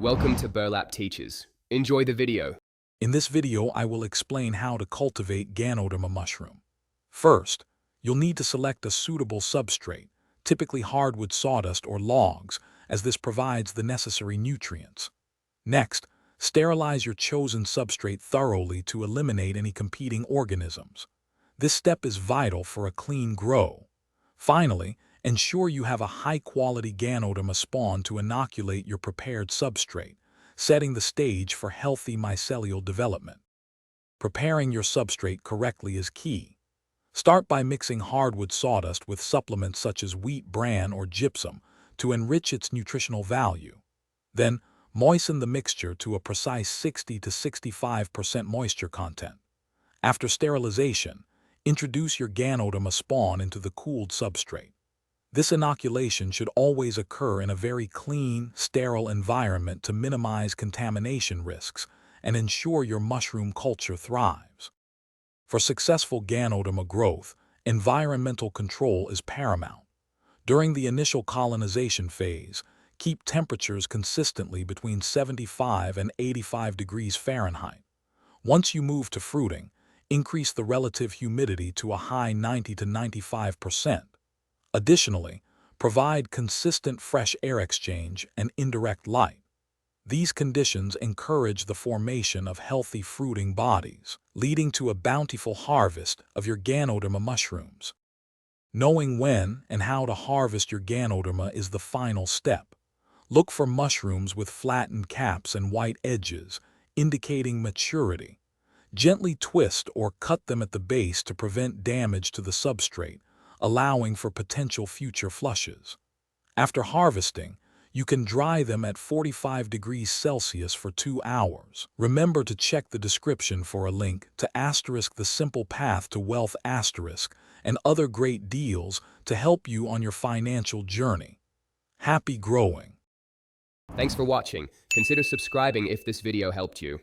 Welcome to Burlap Teachers. Enjoy the video. In this video, I will explain how to cultivate Ganoderma mushroom. First, you'll need to select a suitable substrate, typically hardwood sawdust or logs, as this provides the necessary nutrients. Next, sterilize your chosen substrate thoroughly to eliminate any competing organisms. This step is vital for a clean grow. Finally, ensure you have a high-quality Ganoderma spawn to inoculate your prepared substrate, setting the stage for healthy mycelial development. Preparing your substrate correctly is key. Start by mixing hardwood sawdust with supplements such as wheat bran or gypsum to enrich its nutritional value. Then, moisten the mixture to a precise 60 to 65% moisture content. After sterilization, introduce your Ganoderma spawn into the cooled substrate. This inoculation should always occur in a very clean, sterile environment to minimize contamination risks and ensure your mushroom culture thrives. For successful Ganoderma growth, environmental control is paramount. During the initial colonization phase, keep temperatures consistently between 75 and 85 degrees Fahrenheit. Once you move to fruiting, increase the relative humidity to a high 90 to 95%. Additionally, provide consistent fresh air exchange and indirect light. These conditions encourage the formation of healthy fruiting bodies, leading to a bountiful harvest of your Ganoderma mushrooms. Knowing when and how to harvest your Ganoderma is the final step. Look for mushrooms with flattened caps and white edges, indicating maturity. Gently twist or cut them at the base to prevent damage to the substrate, allowing for potential future flushes. After harvesting, you can dry them at 45 degrees Celsius for 2 hours. Remember to check the description for a link to * the simple path to wealth * and other great deals to help you on your financial journey. Happy growing! Thanks for watching. Consider subscribing if this video helped you.